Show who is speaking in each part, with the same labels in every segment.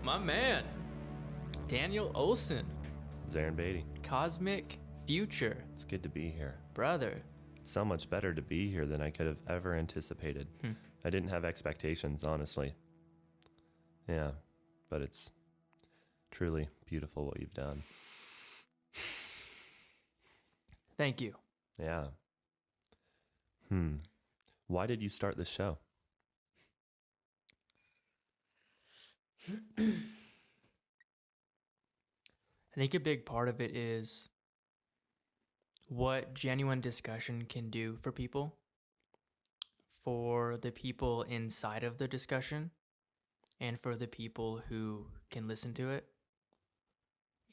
Speaker 1: My man, Daniel Olson,
Speaker 2: Zarin Beatty.
Speaker 1: Cosmic Future.
Speaker 2: It's good to be here.
Speaker 1: Brother.
Speaker 2: It's so much better to be here than I could have ever anticipated. I didn't have expectations, honestly. Yeah, but it's truly beautiful what you've done.
Speaker 1: Thank you.
Speaker 2: Yeah. Why did you start this show?
Speaker 1: I think a big part of it is what genuine discussion can do for people, for the people inside of the discussion, and for the people who can listen to it.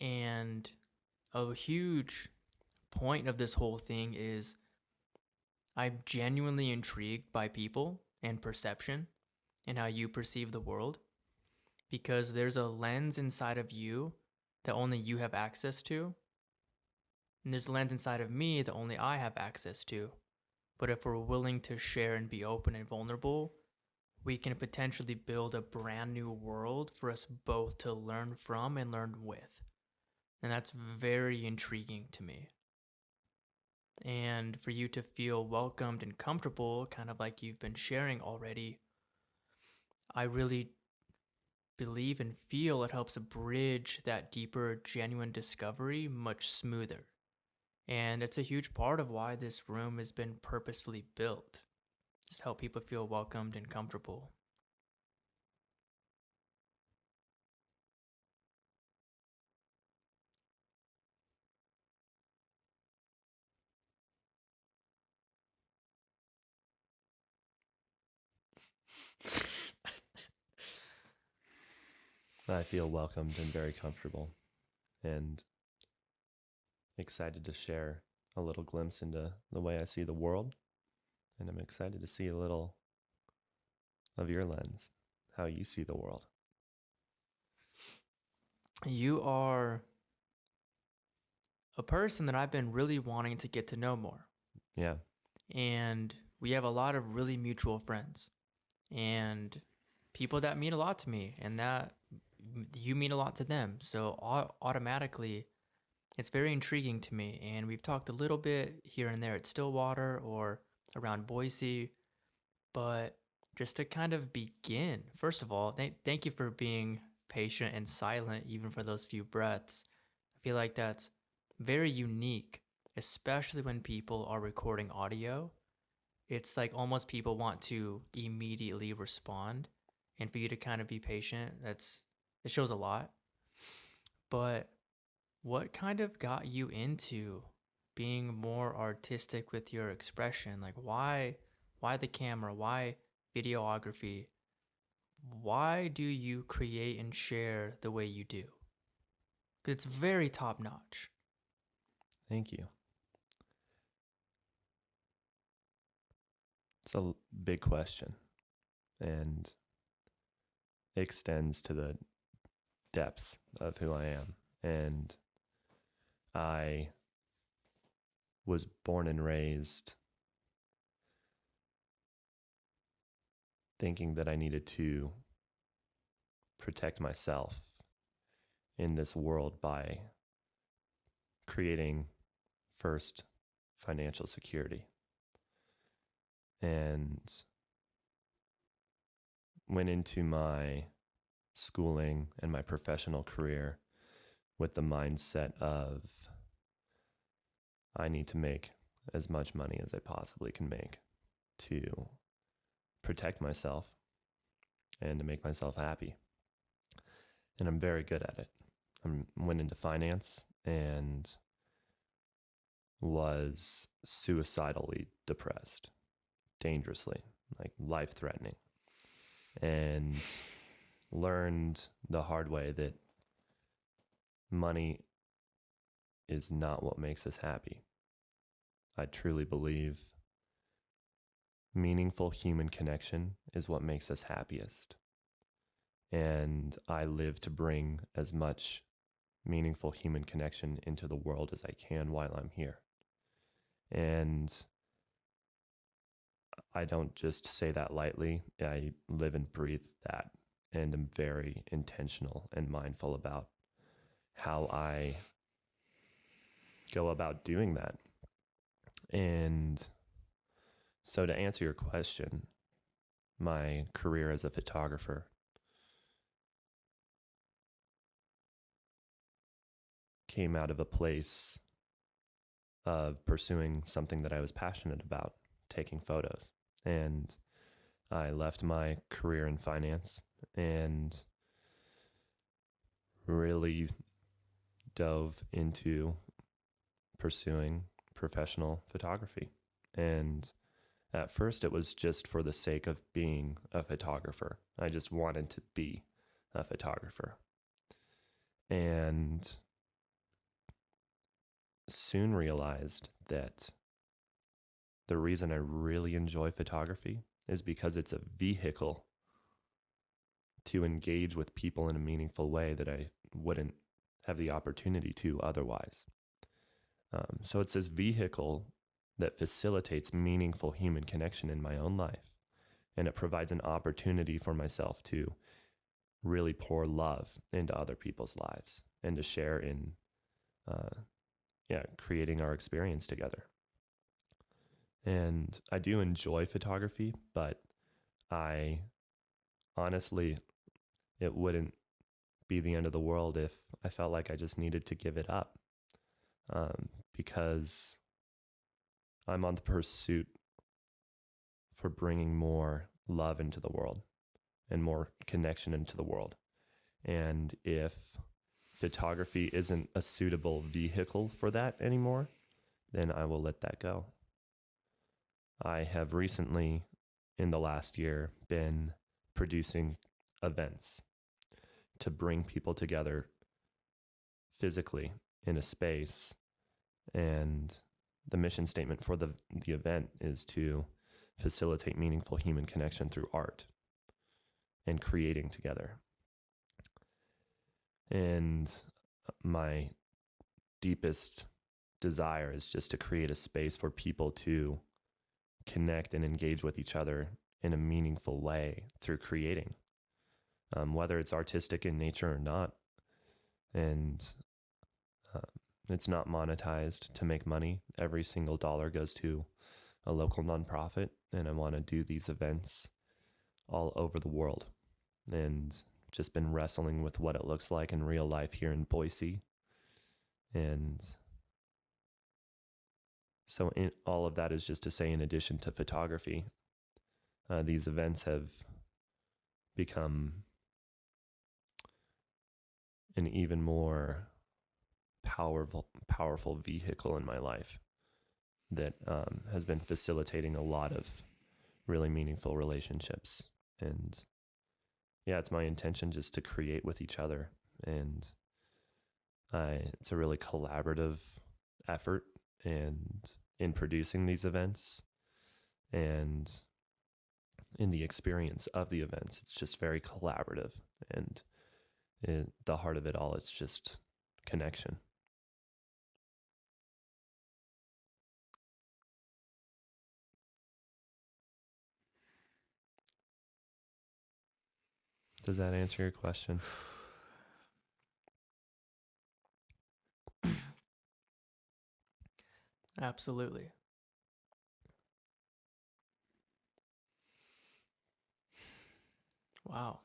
Speaker 1: And a huge point of this whole thing is I'm genuinely intrigued by people and perception and how you perceive the world, because there's a lens inside of you that only you have access to. And there's a lens inside of me that only I have access to. But if we're willing to share and be open and vulnerable, we can potentially build a brand new world for us both to learn from and learn with. And that's very intriguing to me. And for you to feel welcomed and comfortable, kind of like you've been sharing already, I really believe and feel it helps bridge that deeper, genuine discovery much smoother. And it's a huge part of why this room has been purposefully built, just to help people feel welcomed and comfortable.
Speaker 2: I feel welcomed and very comfortable and excited to share a little glimpse into the way I see the world. And I'm excited to see a little of your lens, how you see the world.
Speaker 1: You are a person that I've been really wanting to get to know more.
Speaker 2: Yeah.
Speaker 1: And we have a lot of really mutual friends and people that mean a lot to me, and that you mean a lot to them. So automatically, it's very intriguing to me. And we've talked a little bit here and there at Stillwater or around Boise. But just to kind of begin, first of all, thank you for being patient and silent, even for those few breaths. I feel like that's very unique, especially when people are recording audio. It's like almost people want to immediately respond. And for you to kind of be patient, it shows a lot. But what kind of got you into being more artistic with your expression? Like why the camera? Why videography? Why do you create and share the way you do? Because it's very top notch.
Speaker 2: Thank you. It's a big question and extends to the depths of who I am. And I was born and raised thinking that I needed to protect myself in this world by creating first financial security. And went into my schooling and my professional career with the mindset of I need to make as much money as I possibly can make to protect myself and to make myself happy. And I'm very good at it. I went into finance and was suicidally depressed, dangerously, like life-threatening, and learned the hard way that money is not what makes us happy. I truly believe meaningful human connection is what makes us happiest. And I live to bring as much meaningful human connection into the world as I can while I'm here. And I don't just say that lightly. I live and breathe that and am very intentional and mindful about how I go about doing that. And so to answer your question, my career as a photographer came out of a place of pursuing something that I was passionate about, taking photos. And I left my career in finance and really dove into pursuing professional photography. And at first, it was just for the sake of being a photographer. I just wanted to be a photographer. And soon realized that the reason I really enjoy photography is because it's a vehicle to engage with people in a meaningful way that I wouldn't have the opportunity to otherwise. So it's this vehicle that facilitates meaningful human connection in my own life. And it provides an opportunity for myself to really pour love into other people's lives and to share in, creating our experience together. And I do enjoy photography, but I honestly, it wouldn't be the end of the world if I felt like I just needed to give it up, because I'm on the pursuit for bringing more love into the world and more connection into the world. And if photography isn't a suitable vehicle for that anymore, then I will let that go. I have recently, in the last year, been producing events to bring people together physically in a space. And the mission statement for the event is to facilitate meaningful human connection through art and creating together. And my deepest desire is just to create a space for people to connect and engage with each other in a meaningful way through creating, whether it's artistic in nature or not. And it's not monetized to make money. Every single dollar goes to a local nonprofit, and I want to do these events all over the world. And just been wrestling with what it looks like in real life here in Boise. And so all of that is just to say, in addition to photography, these events have become an even more powerful vehicle in my life that has been facilitating a lot of really meaningful relationships. And yeah, it's my intention just to create with each other. And it's a really collaborative effort and in producing these events and in the experience of the events. It's just very collaborative. And the heart of it all, it's just connection. Does that answer your question?
Speaker 1: Absolutely. Wow.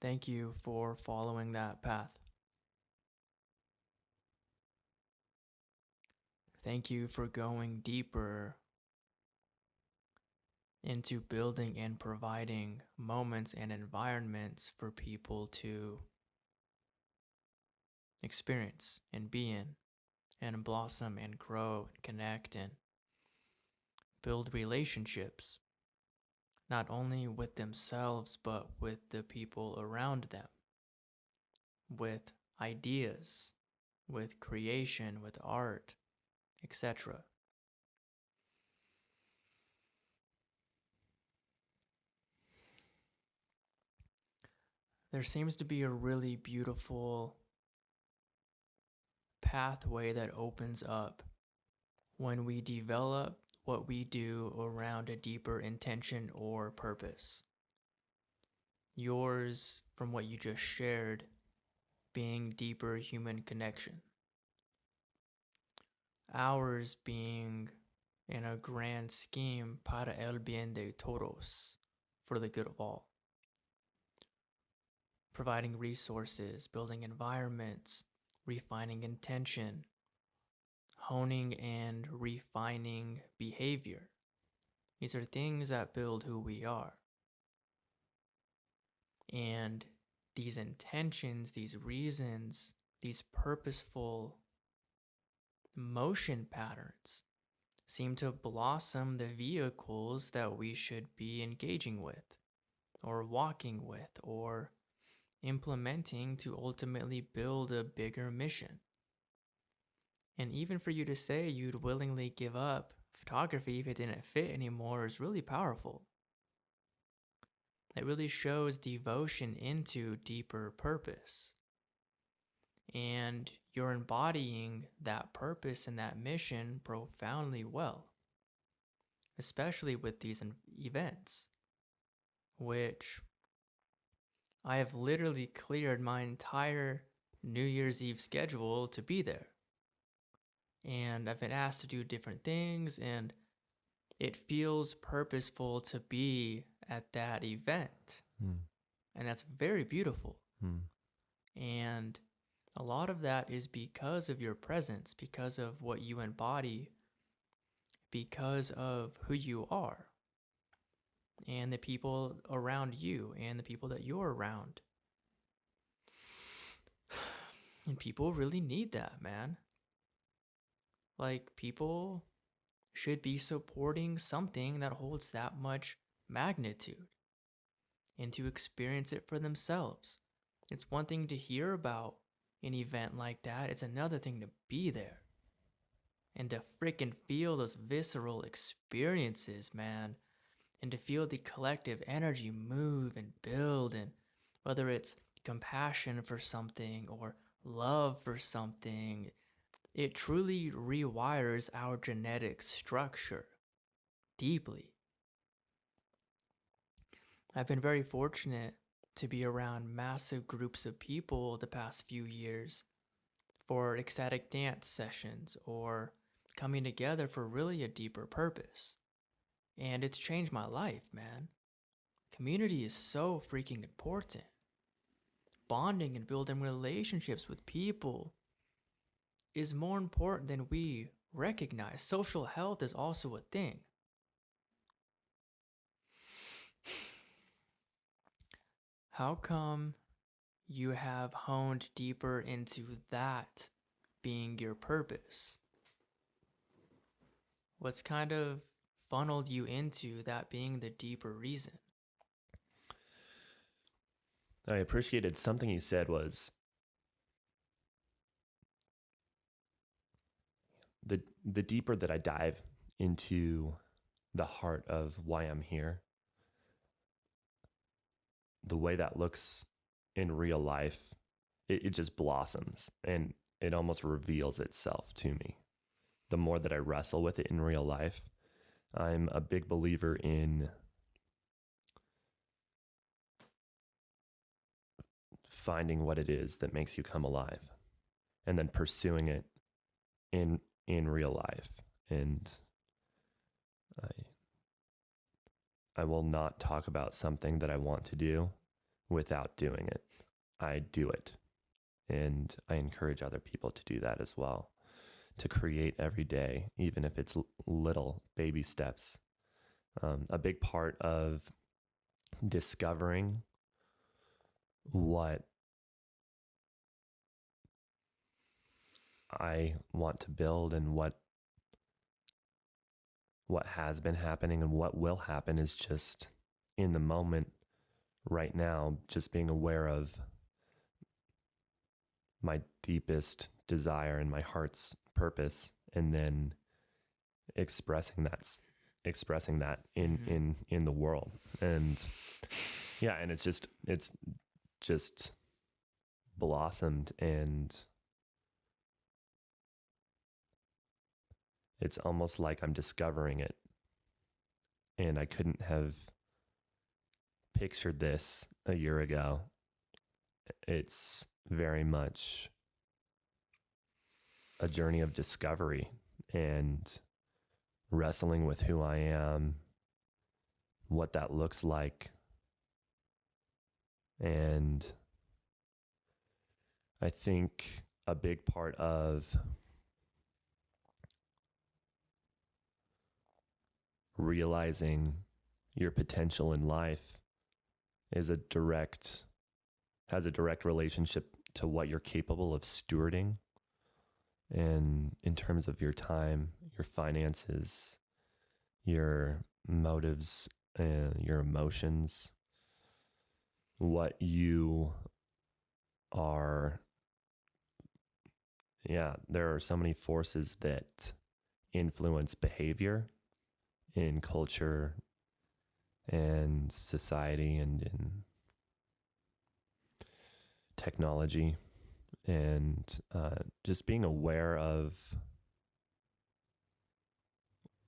Speaker 1: Thank you for following that path. Thank you for going deeper into building and providing moments and environments for people to experience and be in and blossom and grow and connect and build relationships, not only with themselves, but with the people around them, with ideas, with creation, with art, etc. there seems to be a really beautiful pathway that opens up when we develop what we do around a deeper intention or purpose. Yours, from what you just shared, being deeper human connection. Ours being, in a grand scheme, para el bien de todos, for the good of all. Providing resources, building environments, refining intention, honing and refining behavior. These are things that build who we are. And these intentions, these reasons, these purposeful motion patterns seem to blossom the vehicles that we should be engaging with, or walking with, or implementing to ultimately build a bigger mission. And even for you to say you'd willingly give up photography if it didn't fit anymore is really powerful. It really shows devotion into deeper purpose. And you're embodying that purpose and that mission profoundly well, especially with these events, which I have literally cleared my entire New Year's Eve schedule to be there. And I've been asked to do different things, and it feels purposeful to be at that event. And that's very beautiful. And a lot of that is because of your presence, because of what you embody, because of who you are, and the people around you, and the people that you're around. And people really need that, man. Like, people should be supporting something that holds that much magnitude and to experience it for themselves. It's one thing to hear about an event like that. It's another thing to be there and to freaking feel those visceral experiences, man, and to feel the collective energy move and build, and whether it's compassion for something or love for something, it truly rewires our genetic structure deeply. I've been very fortunate to be around massive groups of people the past few years for ecstatic dance sessions or coming together for really a deeper purpose. And it's changed my life, man. Community is so freaking important. Bonding and building relationships with people is more important than we recognize. Social health is also a thing. How come you have honed deeper into that being your purpose? What's kind of funneled you into that being the deeper reason?
Speaker 2: I appreciated something you said was the deeper that I dive into the heart of why I'm here, the way that looks in real life, it just blossoms and it almost reveals itself to me. The more that I wrestle with it in real life, I'm a big believer in finding what it is that makes you come alive and then pursuing it in real life. And I will not talk about something that I want to do without doing it. I do it. And I encourage other people to do that as well, to create every day, even if it's little baby steps. A big part of discovering what I want to build and what has been happening and what will happen is just in the moment right now, just being aware of my deepest desire and my heart's purpose, and then expressing that in the world. And yeah, and it's just blossomed, and it's almost like I'm discovering it. And I couldn't have pictured this a year ago. It's very much a journey of discovery and wrestling with who I am, what that looks like. And I think a big part of realizing your potential in life has a direct relationship to what you're capable of stewarding, and in terms of your time, your finances, your motives, and your emotions, what you are. Yeah, there are so many forces that influence behavior in culture and society and in technology, and just being aware of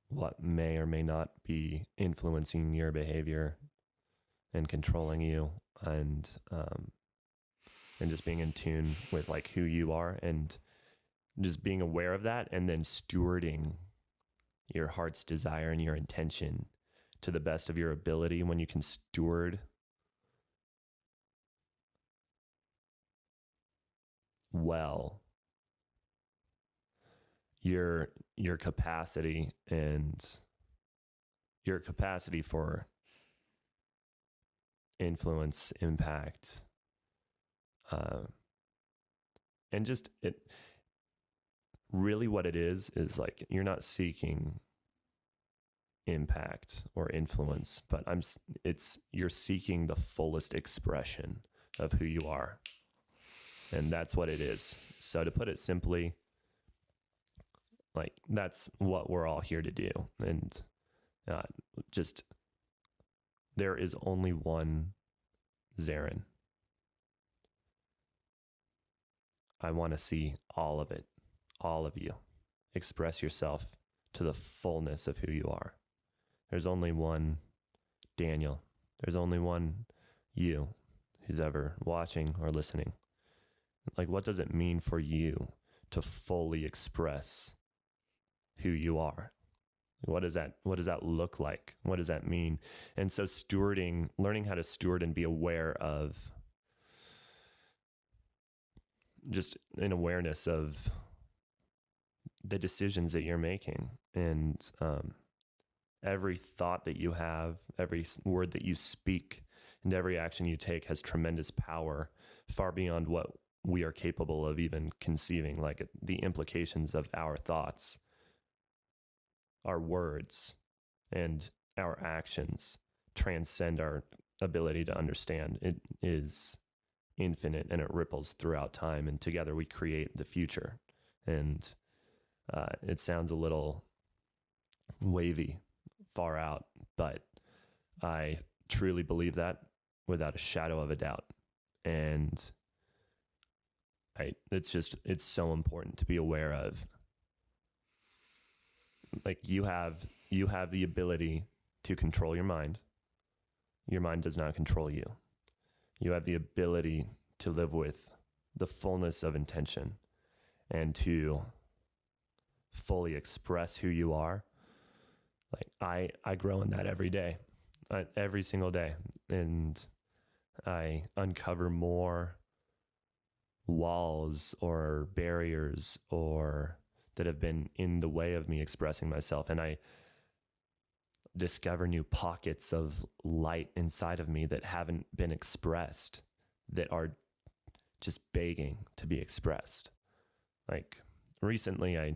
Speaker 2: what may or may not be influencing your behavior and controlling you, and just being in tune with like who you are, and just being aware of that, and then stewarding your heart's desire and your intention to the best of your ability. When you can steward well your capacity and your capacity for influence, impact, and just it really what it is like you're not seeking impact or influence, but you're seeking the fullest expression of who you are. And that's what it is. So to put it simply, like that's what we're all here to do. And just there is only one Zarin. I want to see all of it, all of you. Express yourself to the fullness of who you are. There's only one Daniel. There's only one you who's ever watching or listening. Like, what does it mean for you to fully express who you are? What does that look like? What does that mean? And so learning how to steward and be aware of, just an awareness of the decisions that you're making, and every thought that you have, every word that you speak, and every action you take has tremendous power, far beyond what we are capable of even conceiving. Like the implications of our thoughts, our words, and our actions transcend our ability to understand. It is infinite, and it ripples throughout time, and together we create the future. And it sounds a little wavy, far out, but I truly believe that without a shadow of a doubt. And it's so important to be aware of. Like you have the ability to control your mind. Your mind does not control you. You have the ability to live with the fullness of intention and to fully express who you are. Like I grow in that every day, every single day. And I uncover more walls or barriers or that have been in the way of me expressing myself. And I discover new pockets of light inside of me that haven't been expressed, that are just begging to be expressed. Like recently I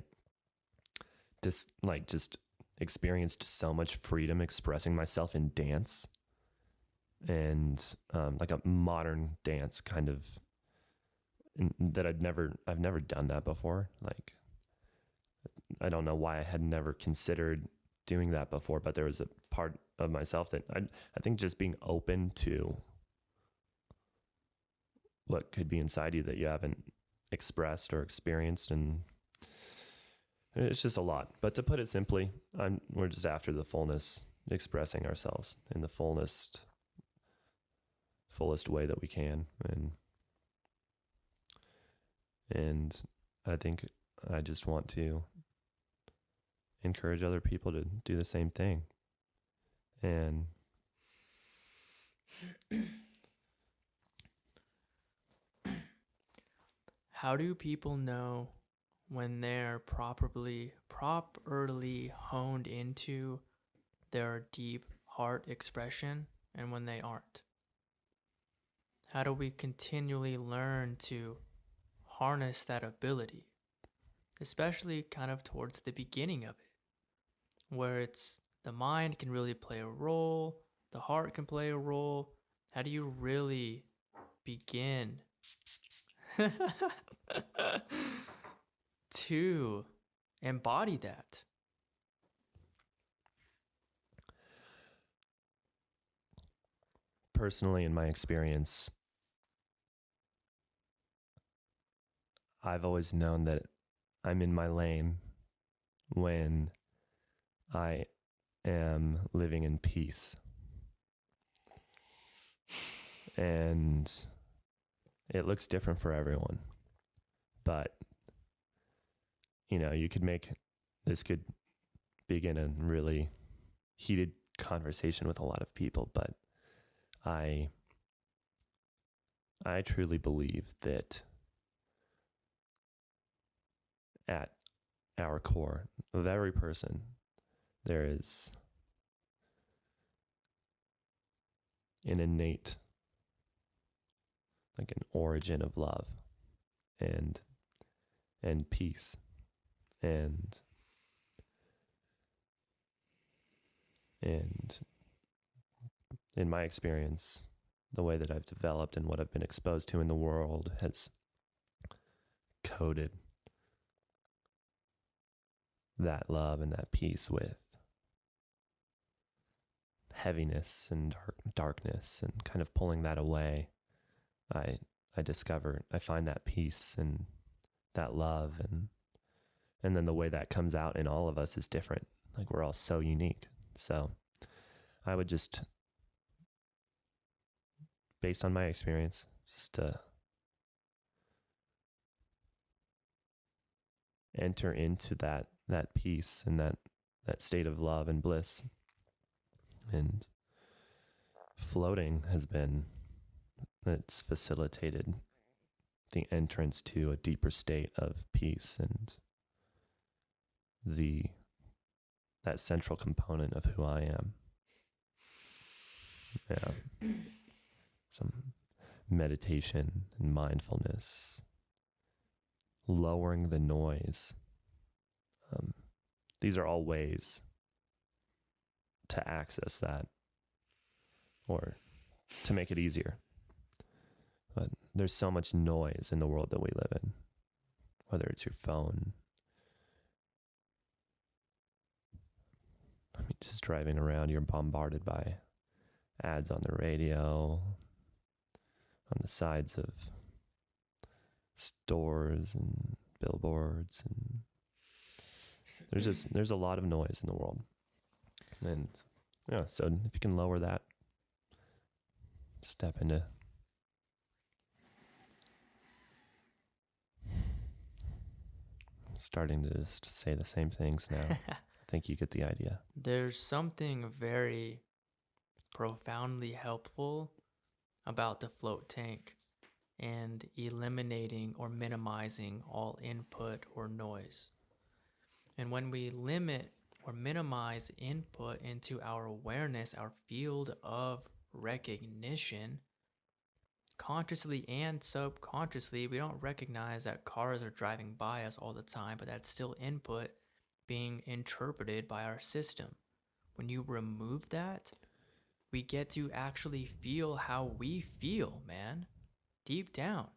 Speaker 2: just experienced so much freedom expressing myself in dance, and like a modern dance kind of, that I've never done that before. Like, I don't know why I had never considered doing that before, but there was a part of myself that I think just being open to what could be inside you that you haven't expressed or experienced, and it's just a lot. But to put it simply, we're just after the fullness, expressing ourselves in the fullest way that we can, and I think I just want to encourage other people to do the same thing. And
Speaker 1: how do people know when they're properly honed into their deep heart expression and when they aren't? How do we continually learn to harness that ability, especially kind of towards the beginning of it, where it's the mind can really play a role, the heart can play a role? How do you really begin to embody that?
Speaker 2: Personally, in my experience, I've always known that I'm in my lane when I am living in peace. And it looks different for everyone. But, you could this could begin a really heated conversation with a lot of people, but I truly believe that at our core of every person, there is an innate, like an origin of love and peace. And in my experience, the way that I've developed and what I've been exposed to in the world has coded that love and that peace with heaviness and darkness, and kind of pulling that away. I find that peace and that love, and then the way that comes out in all of us is different. Like, we're all so unique. So I would just, based on my experience, just enter into that peace and that state of love and bliss. And floating it's facilitated the entrance to a deeper state of peace and that central component of who I am. Yeah. Some meditation and mindfulness, lowering the noise. These are all ways to access that, or to make it easier. But there's so much noise in the world that we live in, whether it's your phone, just driving around, you're bombarded by ads on the radio, on the sides of stores and billboards, and there's a lot of noise in the world. And yeah, so if you can lower that, step into starting to just say the same things now. I think you get the idea.
Speaker 1: There's something very profoundly helpful about the float tank and eliminating or minimizing all input or noise. And when we limit or minimize input into our awareness, our field of recognition, consciously and subconsciously, we don't recognize that cars are driving by us all the time, but that's still input being interpreted by our system. When you remove that, we get to actually feel how we feel, man, deep down.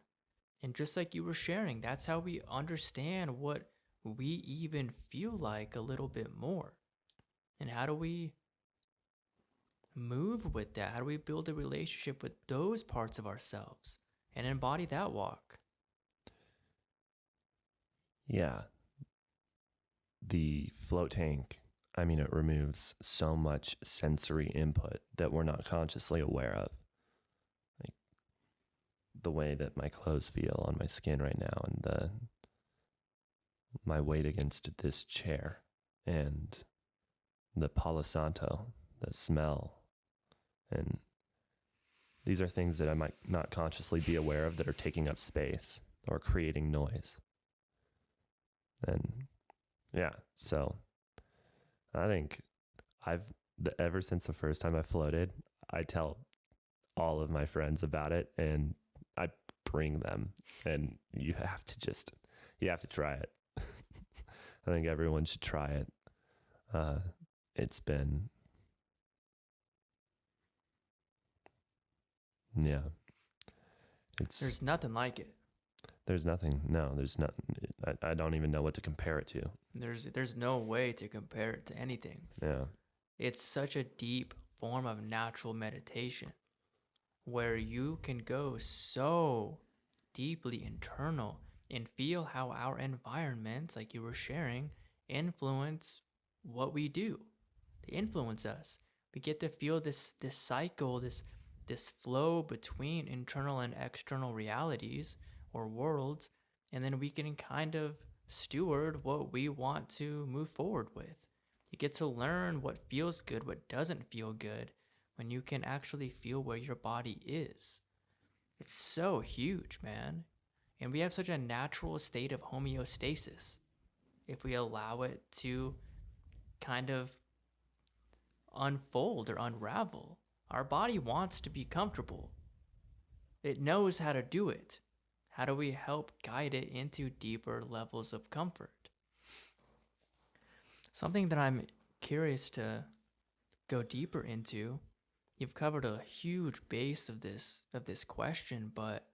Speaker 1: And just like you were sharing, that's how we understand what we even feel like a little bit more. And how do we move with that? How do we build a relationship with those parts of ourselves and embody that walk.
Speaker 2: Yeah. The float tank, I mean, it removes so much sensory input that we're not consciously aware of. Like the way that my clothes feel on my skin right now, and my weight against this chair, and the Palo Santo, the smell. And these are things that I might not consciously be aware of that are taking up space or creating noise. And yeah, so I think ever since the first time I floated, I tell all of my friends about it, and I bring them, and you have to try it. I think everyone should try it. It's been, yeah,
Speaker 1: There's nothing like it.
Speaker 2: There's nothing. No, there's not. I don't even know what to compare it to.
Speaker 1: There's no way to compare it to anything.
Speaker 2: Yeah.
Speaker 1: It's such a deep form of natural meditation where you can go so deeply internal and feel how our environments, like you were sharing, influence what we do. They influence us. We get to feel this cycle, this flow between internal and external realities or worlds, and then we can kind of steward what we want to move forward with. You get to learn what feels good, what doesn't feel good, when you can actually feel where your body is. It's so huge, man. And we have such a natural state of homeostasis if we allow it to kind of unfold or unravel. Our body wants to be comfortable. It knows how to do it. How do we help guide it into deeper levels of comfort? Something that I'm curious to go deeper into. You've covered a huge base of this question, but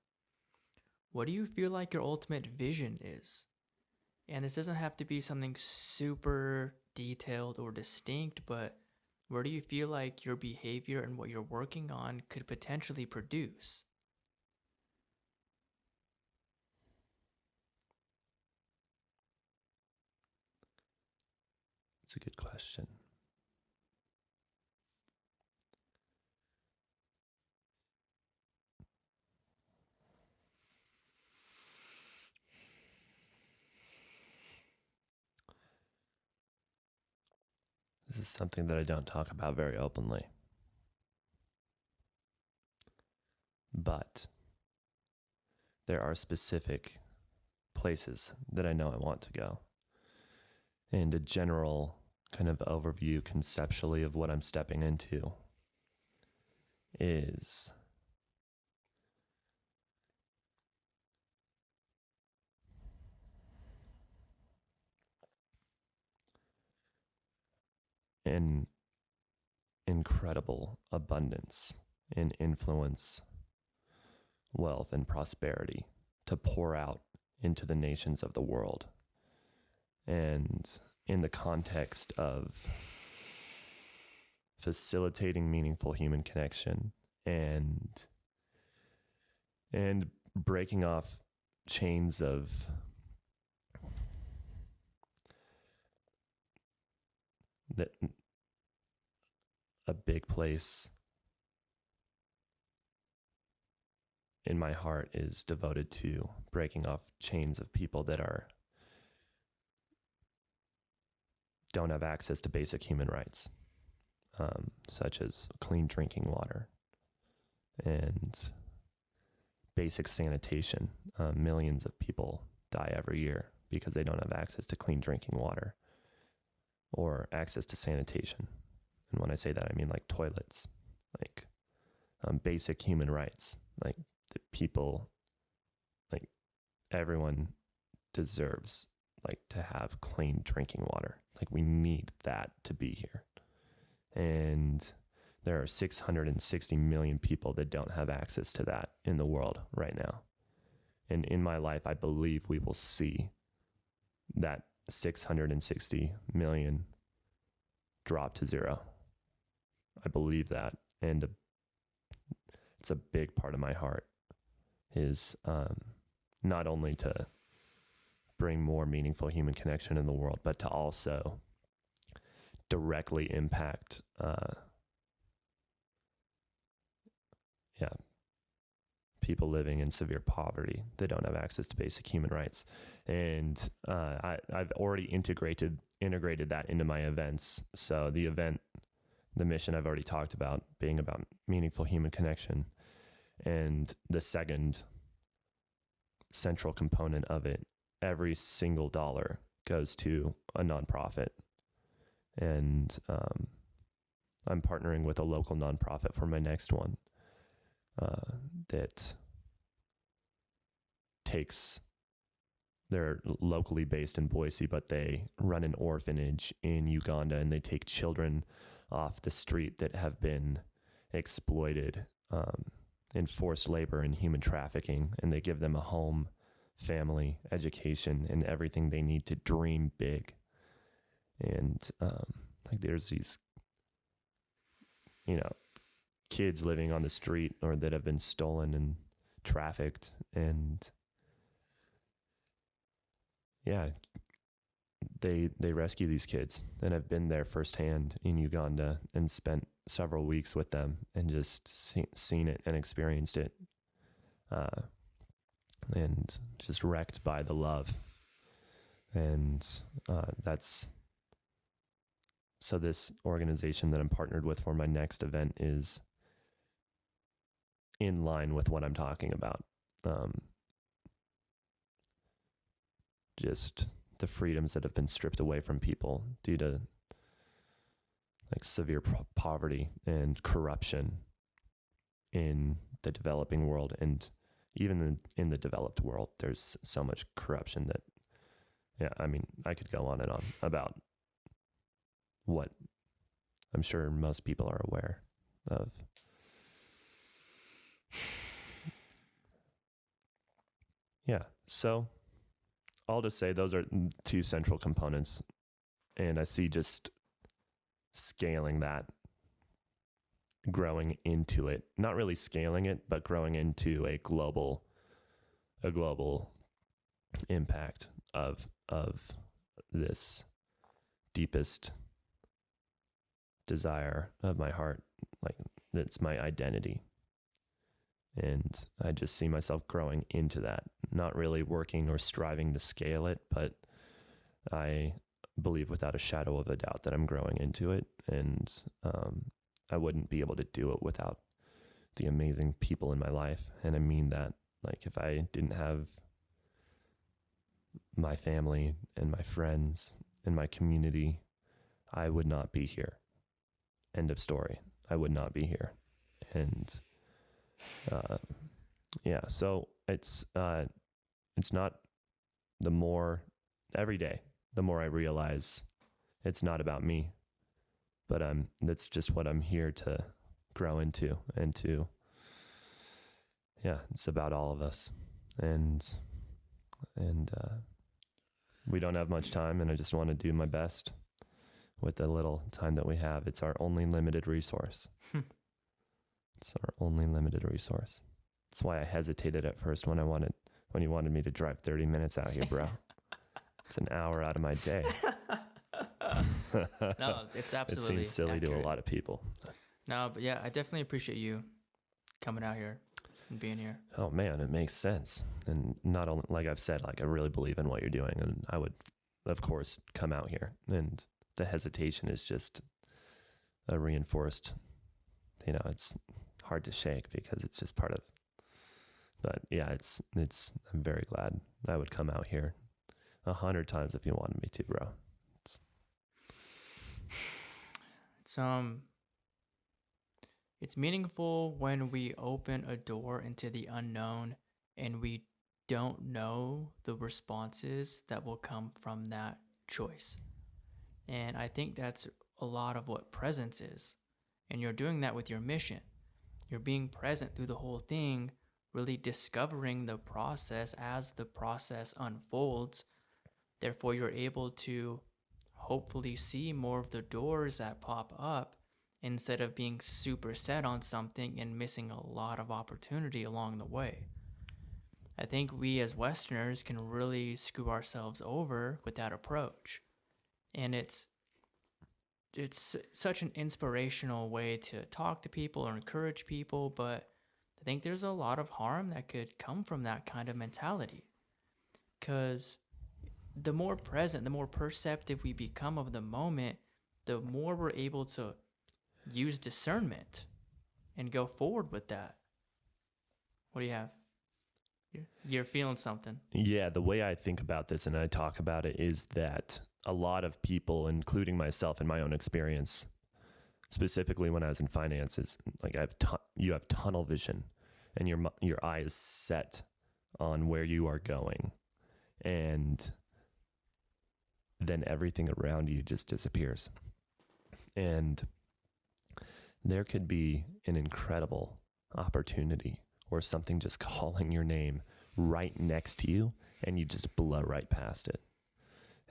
Speaker 1: what do you feel like your ultimate vision is? And this doesn't have to be something super detailed or distinct, but where do you feel like your behavior and what you're working on could potentially produce?
Speaker 2: It's a good question. This is something that I don't talk about very openly. But there are specific places that I know I want to go. And a general kind of overview conceptually of what I'm stepping into is an incredible abundance and influence, wealth, and prosperity to pour out into the nations of the world. And in the context of facilitating meaningful human connection and breaking off chains of that, a big place in my heart is devoted to breaking off chains of people that don't have access to basic human rights, such as clean drinking water and basic sanitation. Millions of people die every year because they don't have access to clean drinking water or access to sanitation. And when I say that, I mean like toilets, like basic human rights, like the people, like everyone deserves like to have clean drinking water. Like we need that to be here. And there are 660 million people that don't have access to that in the world right now. And in my life, I believe we will see that 660 million drop to zero. I believe that. And it's a big part of my heart. is not only to bring more meaningful human connection in the world, but to also directly impact people living in severe poverty. They don't have access to basic human rights. And I've already integrated that into my events. So the mission I've already talked about, being about meaningful human connection. And the second central component of it, every single dollar goes to a nonprofit. And I'm partnering with a local nonprofit for my next one that they're locally based in Boise, but they run an orphanage in Uganda, and they take children off the street that have been exploited in forced labor and human trafficking, and they give them a home, family, education, and everything they need to dream big. And like there's these, kids living on the street or that have been stolen and trafficked, and they rescue these kids, and I've been there firsthand in Uganda and spent several weeks with them and just seen it and experienced it, and just wrecked by the love. And so this organization that I'm partnered with for my next event is in line with what I'm talking about. Just the freedoms that have been stripped away from people due to like severe poverty and corruption in the developing world. And even in the developed world, there's so much corruption that, I could go on and on about what I'm sure most people are aware of. Yeah. So all to say, those are two central components, and I see just scaling that, growing into it, not really scaling it, but growing into a global impact of this deepest desire of my heart. Like, it's my identity. And I just see myself growing into that, not really working or striving to scale it, but I believe without a shadow of a doubt that I'm growing into it. And I wouldn't be able to do it without the amazing people in my life. And I mean that, like, if I didn't have my family and my friends and my community, I would not be here. End of story. I would not be here. And so it's not, the more every day, the more I realize it's not about me, but that's just what I'm here to grow into, and it's about all of us. And we don't have much time, and I just want to do my best with the little time that we have. It's our only limited resource. It's our only limited resource. That's why I hesitated at first when you wanted me to drive 30 minutes out here, bro. It's an hour out of my day.
Speaker 1: No, it's absolutely
Speaker 2: It seems silly
Speaker 1: accurate
Speaker 2: to a lot of people.
Speaker 1: No, but yeah, I definitely appreciate you coming out here and being here.
Speaker 2: Oh man, it makes sense. And not only, like I've said, like I really believe in what you're doing, and I would, of course, come out here. And the hesitation is just a reinforced, it's hard to shake because it's just part of, but yeah, I'm very glad I would come out here 100 times if you wanted me to, bro.
Speaker 1: It's meaningful when we open a door into the unknown and we don't know the responses that will come from that choice. And I think that's a lot of what presence is. And you're doing that with your mission. You're being present through the whole thing, really discovering the process as the process unfolds. Therefore, you're able to hopefully see more of the doors that pop up instead of being super set on something and missing a lot of opportunity along the way. I think we as Westerners can really screw ourselves over with that approach. And it's such an inspirational way to talk to people or encourage people, but I think there's a lot of harm that could come from that kind of mentality. Because the more present, the more perceptive we become of the moment, the more we're able to use discernment and go forward with that. What do you have? You're feeling something.
Speaker 2: Yeah, the way I think about this and I talk about it is that a lot of people, including myself in my own experience, specifically when I was in finances, like you have tunnel vision, and your eye is set on where you are going, and then everything around you just disappears. And there could be an incredible opportunity or something just calling your name right next to you, and you just blow right past it.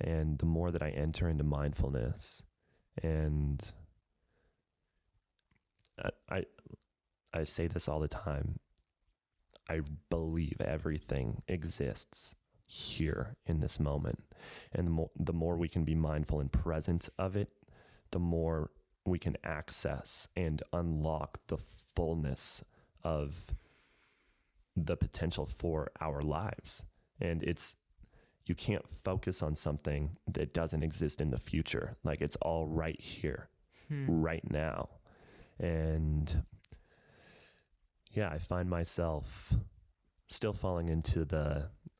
Speaker 2: And the more that I enter into mindfulness, and I say this all the time, I believe everything exists here in this moment. And the more we can be mindful and present of it, the more we can access and unlock the fullness of the potential for our lives. And you can't focus on something that doesn't exist in the future. Like, it's all right here, right now. And yeah, I find myself still falling into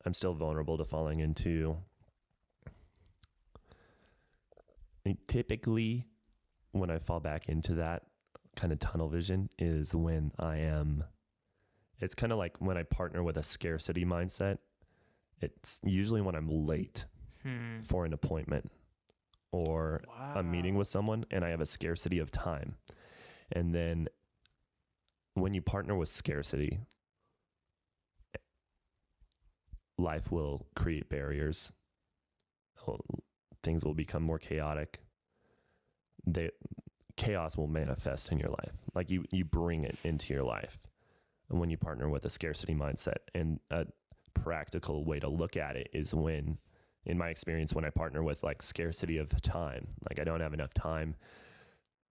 Speaker 2: I'm still vulnerable to falling into, typically when I fall back into that kind of tunnel vision is when it's kind of like when I partner with a scarcity mindset. It's usually when I'm late for an appointment or a meeting with someone and I have a scarcity of time. And then when you partner with scarcity, life will create barriers. Things will become more chaotic. Chaos will manifest in your life. Like you bring it into your life. And when you partner with a scarcity mindset, and a practical way to look at it is when, in my experience, when I partner with like scarcity of time, like I don't have enough time,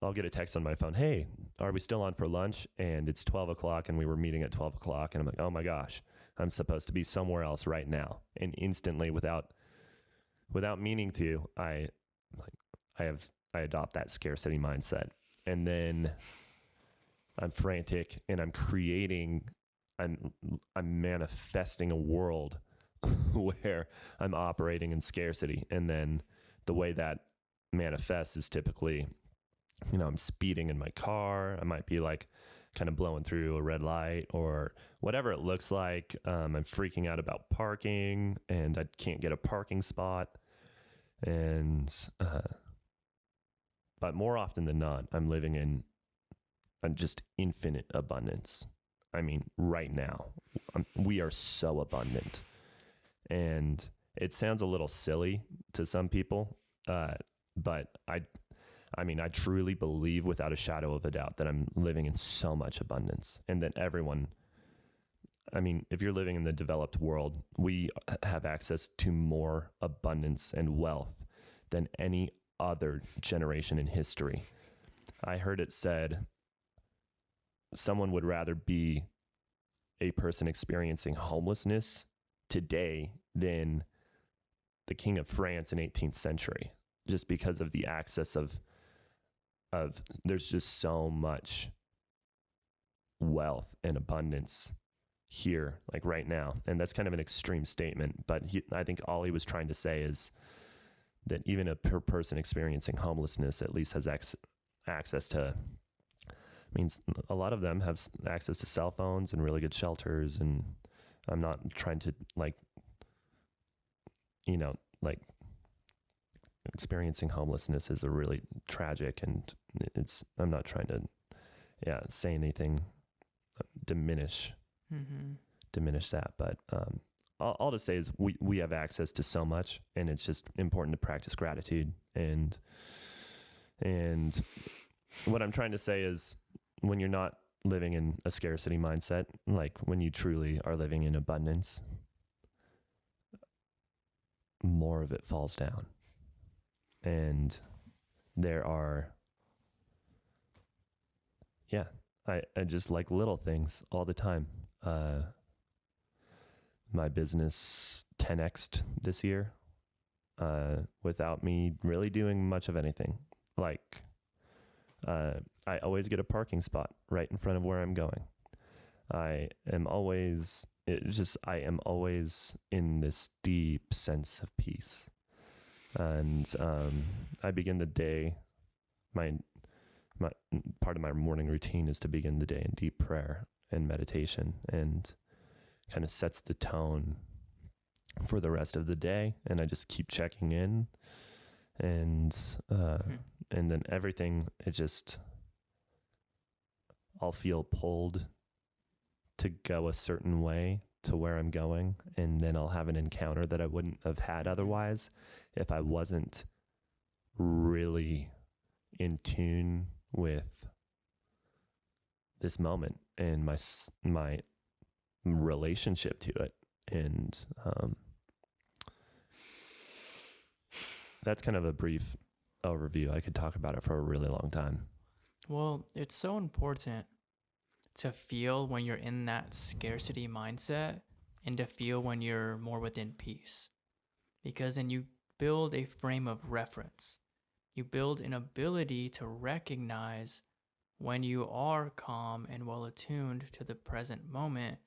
Speaker 2: I'll get a text on my phone, hey, are we still on for lunch? And it's 12 o'clock and we were meeting at 12 o'clock. And I'm like, oh my gosh, I'm supposed to be somewhere else right now. And instantly, without meaning to, I adopt that scarcity mindset. And then I'm frantic and I'm manifesting a world where I'm operating in scarcity. And then the way that manifests is typically, I'm speeding in my car. I might be like kind of blowing through a red light or whatever it looks like. I'm freaking out about parking and I can't get a parking spot. And, but more often than not, I'm living in just infinite abundance. I mean, right now, we are so abundant. And it sounds a little silly to some people, but I truly believe without a shadow of a doubt that I'm living in so much abundance, and that everyone, if you're living in the developed world, we have access to more abundance and wealth than any other generation in history. I heard it said, someone would rather be a person experiencing homelessness today than the King of France in 18th century, just because of the access of there's just so much wealth and abundance here, like right now. And that's kind of an extreme statement, but I think all he was trying to say is that even a person experiencing homelessness at least has access to, means a lot of them have access to cell phones and really good shelters. And I'm not trying to experiencing homelessness is a really tragic, and I'm not trying to, say anything, diminish that. But all to say is we have access to so much, and it's just important to practice gratitude. And what I'm trying to say is, when you're not living in a scarcity mindset, like when you truly are living in abundance, more of it falls down. And there are, I just like little things all the time. My business 10x'd this year without me really doing much of anything. Like, I always get a parking spot right in front of where I'm going. I am always in this deep sense of peace. And I begin the day, my part of my morning routine is to begin the day in deep prayer and meditation, and kind of sets the tone for the rest of the day. And I just keep checking in, and then everything, I'll feel pulled to go a certain way to where I'm going, and then I'll have an encounter that I wouldn't have had otherwise if I wasn't really in tune with this moment and my relationship to it. And that's kind of a brief overview. I could talk about it for a really long time.
Speaker 1: Well, it's so important to feel when you're in that scarcity mindset and to feel when you're more within peace. Because then you build a frame of reference. You build an ability to recognize when you are calm and well attuned to the present moment,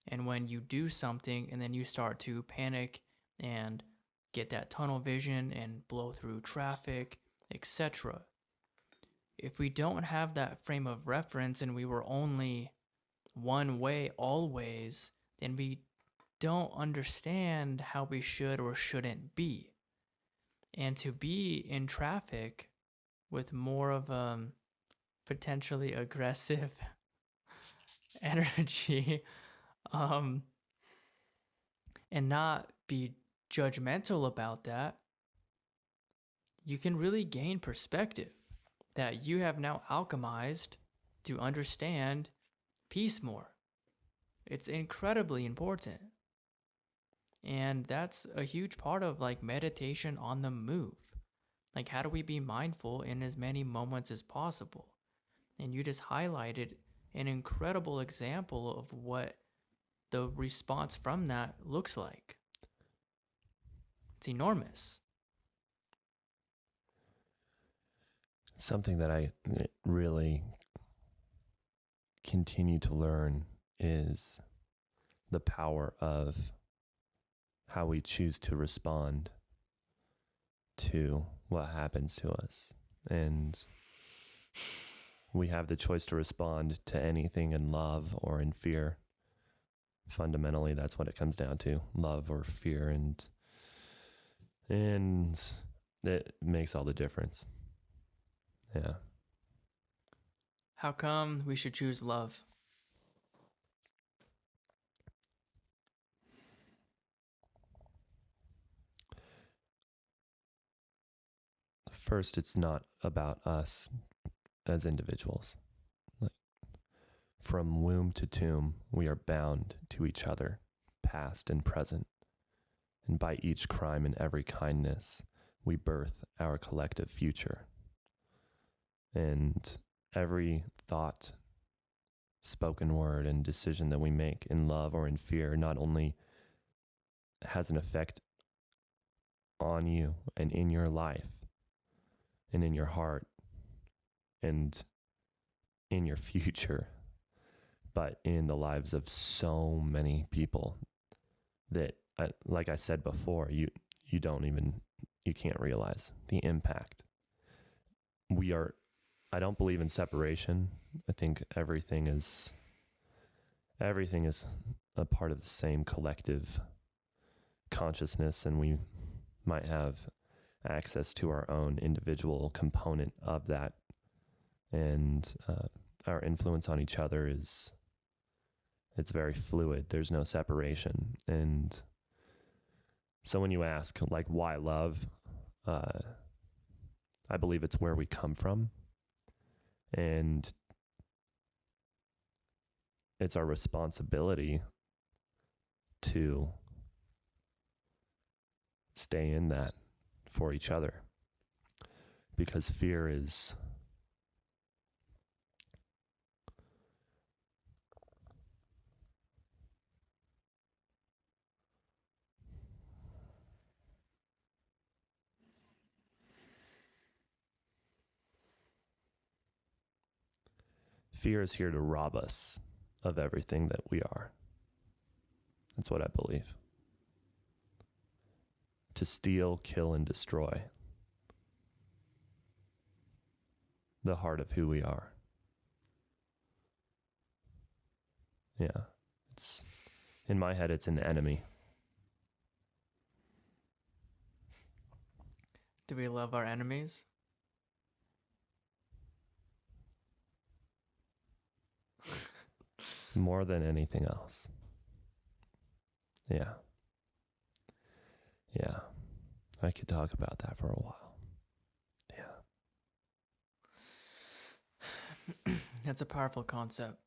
Speaker 1: and when you do something and then you start to panic and get that tunnel vision and blow through traffic, etc. If we don't have that frame of reference and we were only one way always, then we don't understand how we should or shouldn't be. And to be in traffic with more of a potentially aggressive energy, and not be judgmental about that, you can really gain perspective that you have now alchemized to understand peace more. It's incredibly important. And that's a huge part of like meditation on the move. Like, how do we be mindful in as many moments as possible? And you just highlighted an incredible example of what the response from that looks like. It's enormous.
Speaker 2: Something that I really continue to learn is the power of how we choose to respond to what happens to us. And we have the choice to respond to anything in love or in fear. Fundamentally, that's what it comes down to, love or fear. And it makes all the difference. Yeah.
Speaker 1: How come we should choose love?
Speaker 2: First, it's not about us as individuals. Like, from womb to tomb, we are bound to each other, past and present. And by each crime and every kindness, we birth our collective future. And every thought, spoken word, and decision that we make in love or in fear not only has an effect on you and in your life and in your heart and in your future, but in the lives of so many people that, like I said before, you can't realize the impact. I don't believe in separation. I think everything is a part of the same collective consciousness, and we might have access to our own individual component of that. And our influence on each other it's very fluid. There's no separation. And so when you ask, like, why love, I believe it's where we come from. And it's our responsibility to stay in that for each other, because fear is here to rob us of everything that we are. That's what I believe. To steal, kill, and destroy the heart of who we are. Yeah. It's, in my head, it's an enemy.
Speaker 1: Do we love our enemies?
Speaker 2: More than anything else. Yeah. Yeah. I could talk about that for a while. Yeah.
Speaker 1: That's a powerful concept.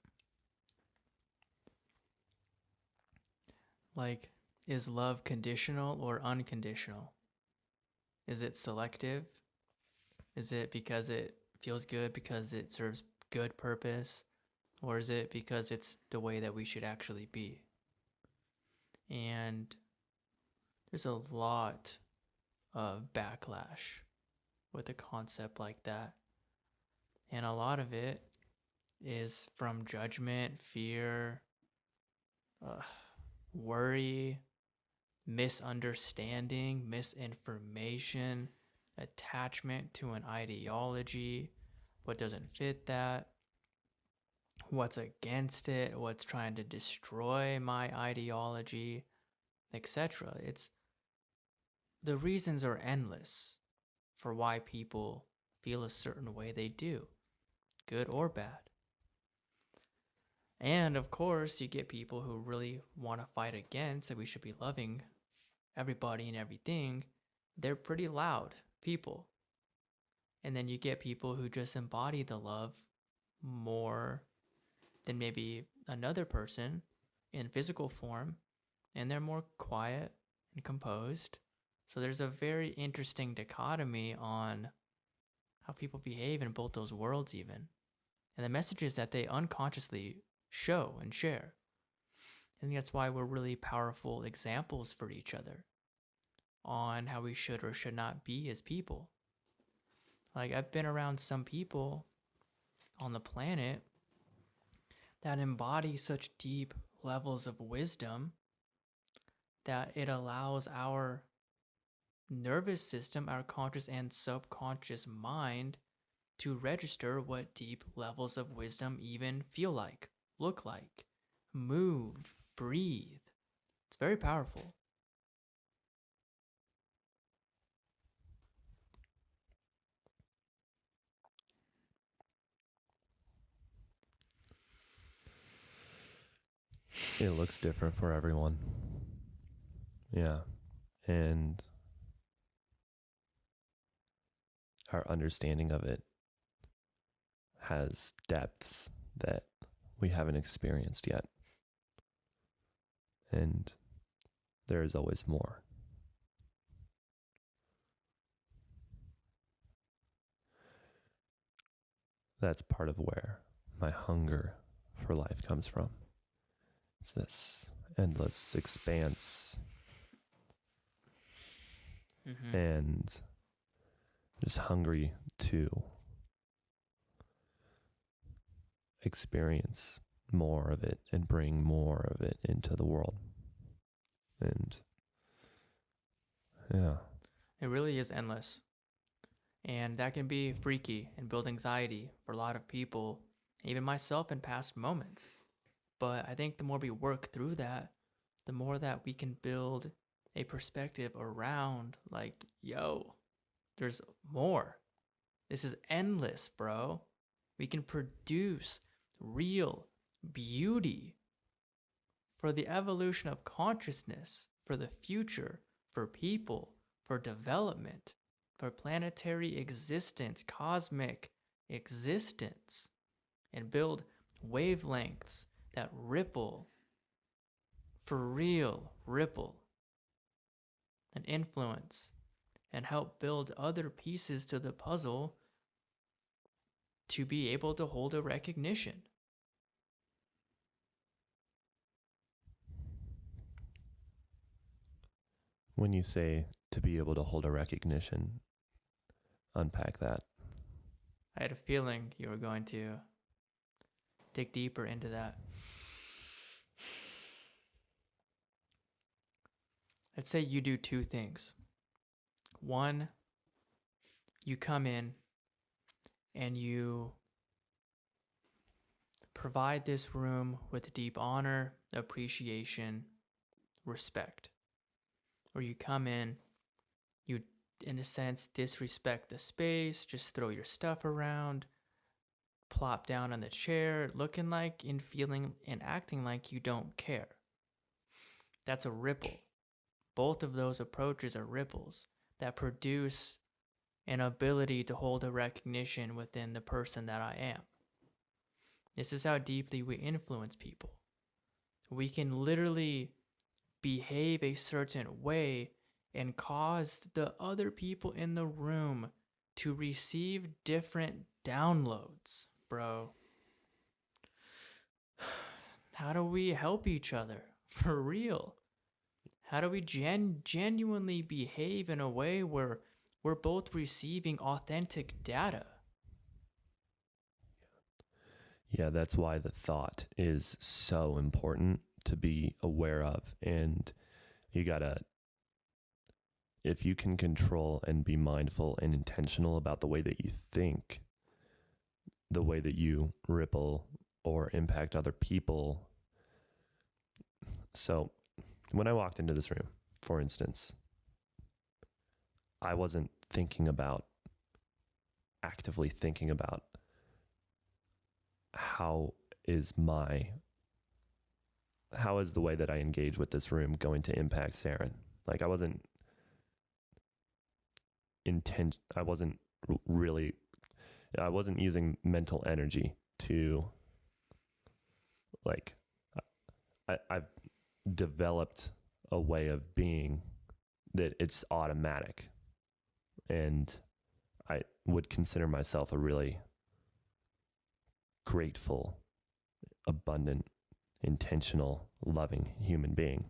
Speaker 1: Like, is love conditional or unconditional? Is it selective? Is it because it feels good, because it serves good purpose? Or is it because it's the way that we should actually be? And there's a lot of backlash with a concept like that. And a lot of it is from judgment, fear, worry, misunderstanding, misinformation, attachment to an ideology, what doesn't fit that, what's against it, what's trying to destroy my ideology, etc. The reasons are endless for why people feel a certain way they do, good or bad. And of course, you get people who really want to fight against that we should be loving everybody and everything. They're pretty loud people. And then you get people who just embody the love more than maybe another person in physical form, and they're more quiet and composed. So there's a very interesting dichotomy on how people behave in both those worlds even, and the messages that they unconsciously show and share. I think that's why we're really powerful examples for each other on how we should or should not be as people. Like, I've been around some people on the planet that embody such deep levels of wisdom that it allows our nervous system, our conscious and subconscious mind, to register what deep levels of wisdom even feel like, look like, move, breathe. It's very powerful.
Speaker 2: It looks different for everyone. Yeah. And our understanding of it has depths that we haven't experienced yet. And there is always more. That's part of where my hunger for life comes from. It's this endless expanse and just hungry to experience more of it and bring more of it into the world. And yeah.
Speaker 1: It really is endless. And that can be freaky and build anxiety for a lot of people, even myself in past moments. But I think the more we work through that, the more that we can build a perspective around, like, yo, there's more. This is endless, bro. We can produce real beauty for the evolution of consciousness, for the future, for people, for development, for planetary existence, cosmic existence, and build wavelengths that ripple, for real ripple, and influence, and help build other pieces to the puzzle to be able to hold a recognition.
Speaker 2: When you say to be able to hold a recognition, unpack that.
Speaker 1: I had a feeling you were going to dig deeper into that. I'd say you do two things. One, you come in and you provide this room with deep honor, appreciation, respect. Or you come in, you, in a sense, disrespect the space, just throw your stuff around, plop down on the chair, looking like and feeling and acting like you don't care. That's a ripple. Both of those approaches are ripples that produce an ability to hold a recognition within the person that I am. This is how deeply we influence people. We can literally behave a certain way and cause the other people in the room to receive different downloads, bro. How do we help each other? For real. How do we genuinely behave in a way where we're both receiving authentic data?
Speaker 2: Yeah, that's why the thought is so important to be aware of. And you gotta, if you can control and be mindful and intentional about the way that you think, the way that you ripple or impact other people. So when I walked into this room, for instance, I wasn't actively thinking about how is the way that I engage with this room going to impact Saren? Like I wasn't using mental energy to I've developed a way of being that it's automatic. And I would consider myself a really grateful, abundant, intentional, loving human being.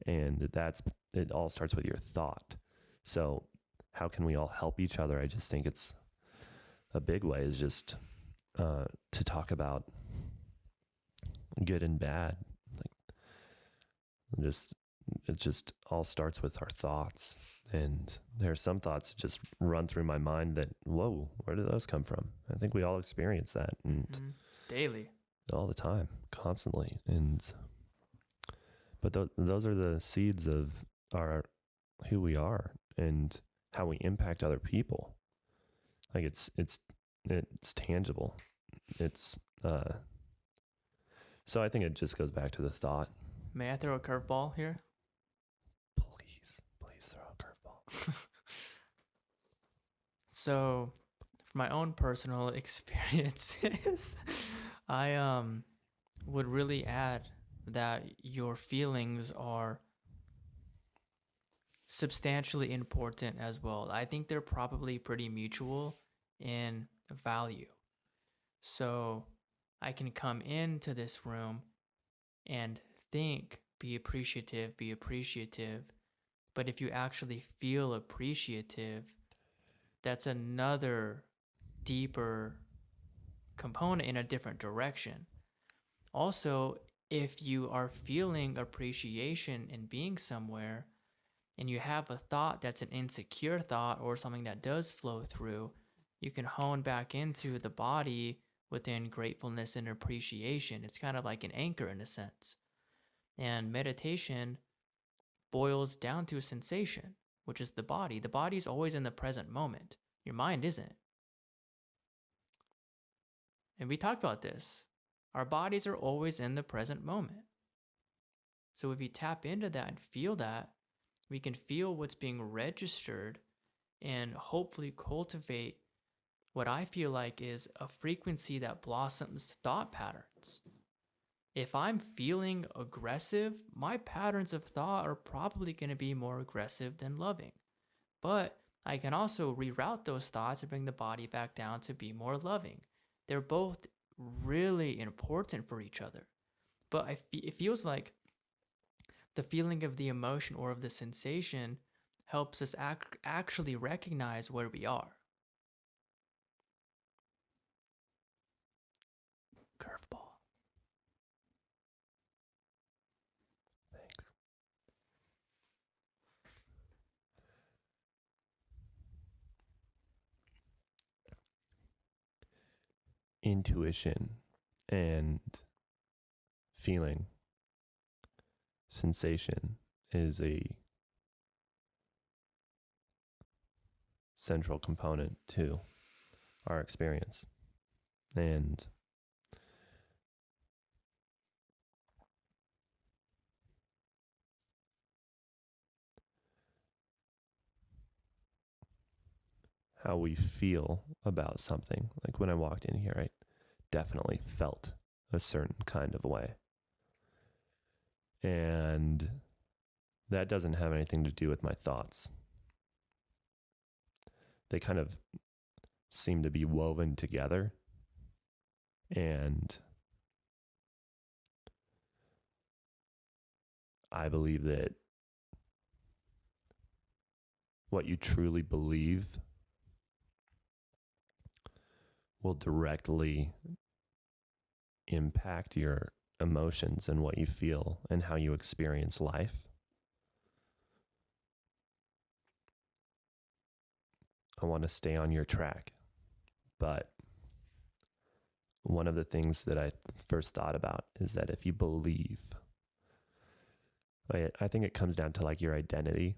Speaker 2: And it all starts with your thought. So how can we all help each other? I just think it's a big way is just to talk about good and bad. It just all starts with our thoughts. And there are some thoughts that just run through my mind that, whoa, where did those come from? I think we all experience that. And
Speaker 1: daily.
Speaker 2: All the time, constantly. But those are the seeds of who we are and how we impact other people. Like it's tangible. So I think it just goes back to the thought.
Speaker 1: May I throw a curveball here?
Speaker 2: Please throw a curveball.
Speaker 1: So, for my own personal experiences, I would really add that your feelings are substantially important as well. I think they're probably pretty mutual in value. So, I can come into this room and think, be appreciative. But if you actually feel appreciative, that's another deeper component in a different direction. Also, if you are feeling appreciation in being somewhere and you have a thought that's an insecure thought or something that does flow through, you can hone back into the body within gratefulness and appreciation. It's kind of like an anchor in a sense. And meditation boils down to a sensation, which is the body. The body's always in the present moment. Your mind isn't. And we talked about this. Our bodies are always in the present moment. So if you tap into that and feel that, we can feel what's being registered and hopefully cultivate what I feel like is a frequency that blossoms thought patterns. if I'm feeling aggressive, my patterns of thought are probably going to be more aggressive than loving. But I can also reroute those thoughts and bring the body back down to be more loving. They're both really important for each other. But it feels like the feeling of the emotion or of the sensation helps us actually recognize where we are. Curveball.
Speaker 2: Thanks. Intuition and feeling, sensation is a central component to our experience. And how we feel about something. Like when I walked in here, I definitely felt a certain kind of way. And that doesn't have anything to do with my thoughts. They kind of seem to be woven together. And I believe that what you truly believe will directly impact your emotions and what you feel and how you experience life. I want to stay on your track, but one of the things that I first thought about is that if you believe, I think it comes down to like your identity.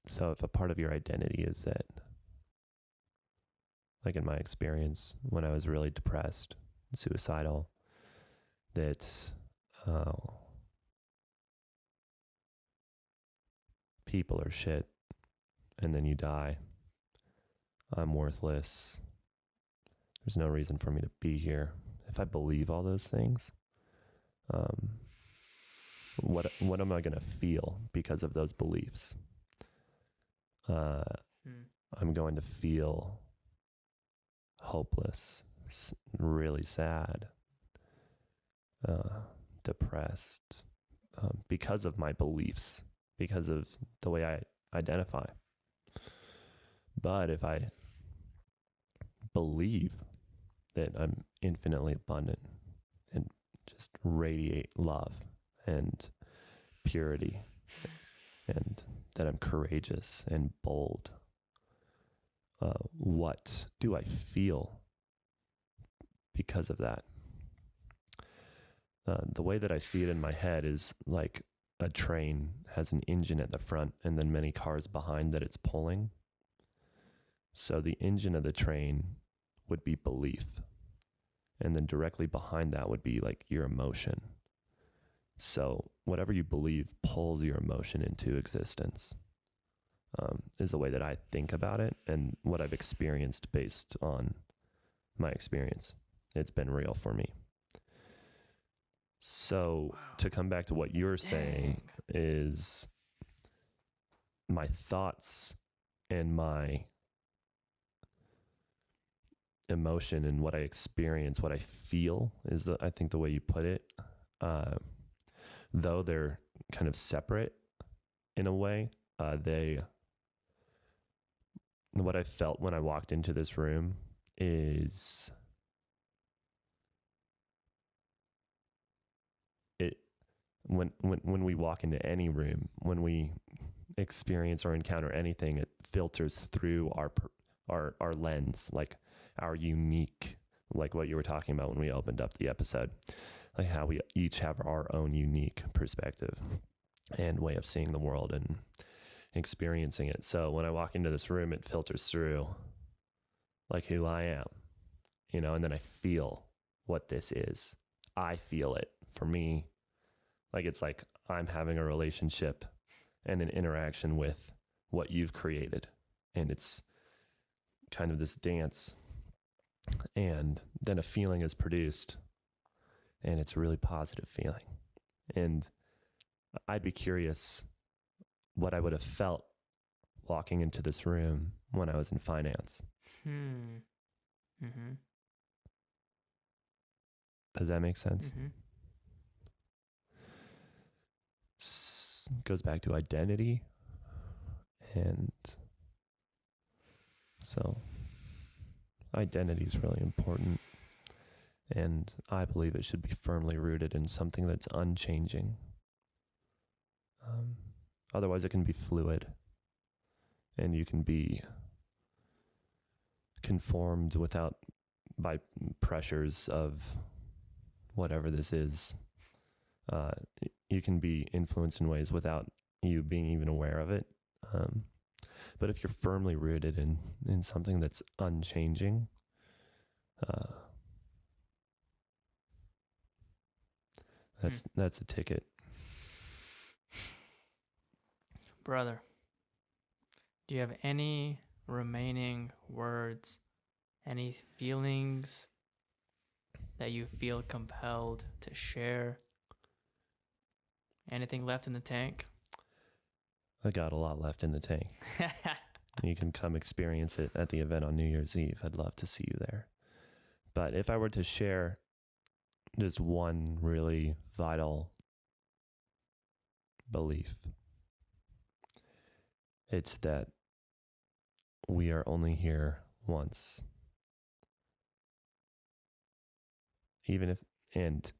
Speaker 2: So if a part of your identity is that, like in my experience, when I was really depressed, suicidal, that people are shit, and then you die. I'm worthless. There's no reason for me to be here. If I believe all those things, what am I going to feel because of those beliefs? I'm going to feel hopeless, really sad, depressed, because of my beliefs, because of the way I identify. But if I believe that I'm infinitely abundant and just radiate love and purity, and that I'm courageous and bold, what do I feel because of that? The way that I see it in my head is like a train has an engine at the front and then many cars behind that it's pulling. So the engine of the train would be belief. And then directly behind that would be like your emotion. So whatever you believe pulls your emotion into existence, is the way that I think about it and what I've experienced based on my experience. It's been real for me. So to come back to what you're saying is my thoughts and my emotion and what I experience, what I feel is, I think the way you put it, though they're kind of separate in a way, what I felt when I walked into this room is when we walk into any room, when we experience or encounter anything, it filters through our lens, like our unique, like what you were talking about when we opened up the episode, like how we each have our own unique perspective and way of seeing the world and experiencing it. So when I walk into this room, it filters through like who I am, and then I feel what this is. I feel it. For me, like it's like I'm having a relationship and an interaction with what you've created. And it's kind of this dance. And then a feeling is produced. and it's a really positive feeling. And I'd be curious what I would have felt walking into this room when I was in finance.
Speaker 1: Mm-hmm.
Speaker 2: Does that make sense?
Speaker 1: Mm-hmm.
Speaker 2: Goes back to identity. And so identity is really important. And I believe it should be firmly rooted in something that's unchanging. Otherwise, it can be fluid. And you can be conformed by pressures of whatever this is. You can be influenced in ways without you being even aware of it. But if you're firmly rooted in something that's unchanging, that's a ticket.
Speaker 1: Brother, do you have any remaining words, any feelings that you feel compelled to share? Anything left in the tank?
Speaker 2: I got a lot left in the tank. You can come experience it at the event on New Year's Eve. I'd love to see you there. But if I were to share just one really vital belief, it's that we are only here once. Even if, and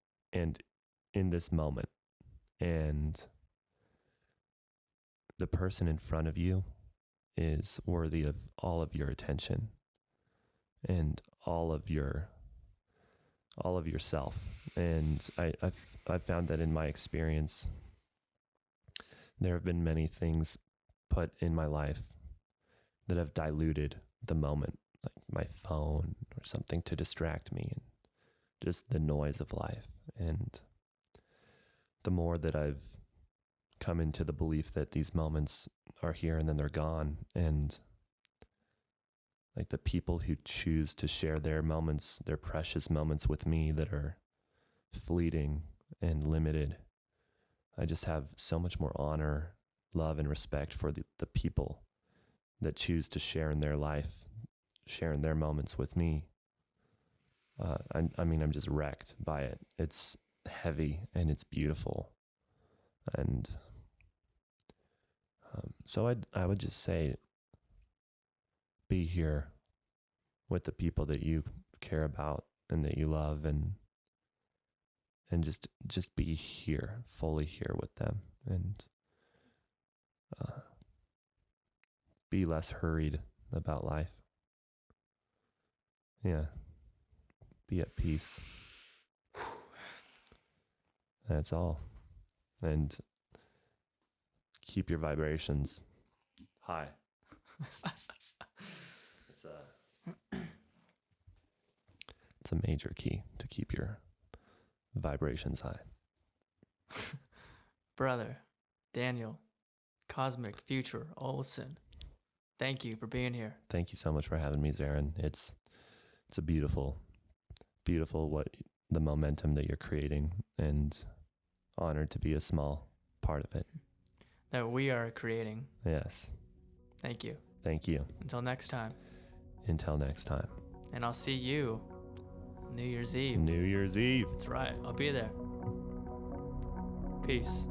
Speaker 2: in this moment, and the person in front of you is worthy of all of your attention and all of yourself. And I've found that in my experience, there have been many things put in my life that have diluted the moment, like my phone or something to distract me, and just the noise of life. And the more that I've come into the belief that these moments are here and then they're gone, and like the people who choose to share their moments, their precious moments with me that are fleeting and limited, I just have so much more honor, love, and respect for the people that choose to share in their life, share in their moments with me. I'm just wrecked by it. It's heavy and it's beautiful. And so I would just say, be here with the people that you care about and that you love, and just be here, fully here with them, and be less hurried about life. Yeah. Be at peace. That's all. And keep your vibrations high. It's a major key to keep your vibrations high.
Speaker 1: Brother, Daniel, Cosmic Future Olson, thank you for being here.
Speaker 2: Thank you so much for having me, Zarin. It's a beautiful what the momentum that you're creating, and honored to be a small part of it.
Speaker 1: That we are creating.
Speaker 2: Yes.
Speaker 1: Thank you.
Speaker 2: Thank you.
Speaker 1: Until next time.
Speaker 2: Until next time.
Speaker 1: And I'll see you New Year's Eve.
Speaker 2: New Year's Eve.
Speaker 1: That's right. I'll be there. Peace.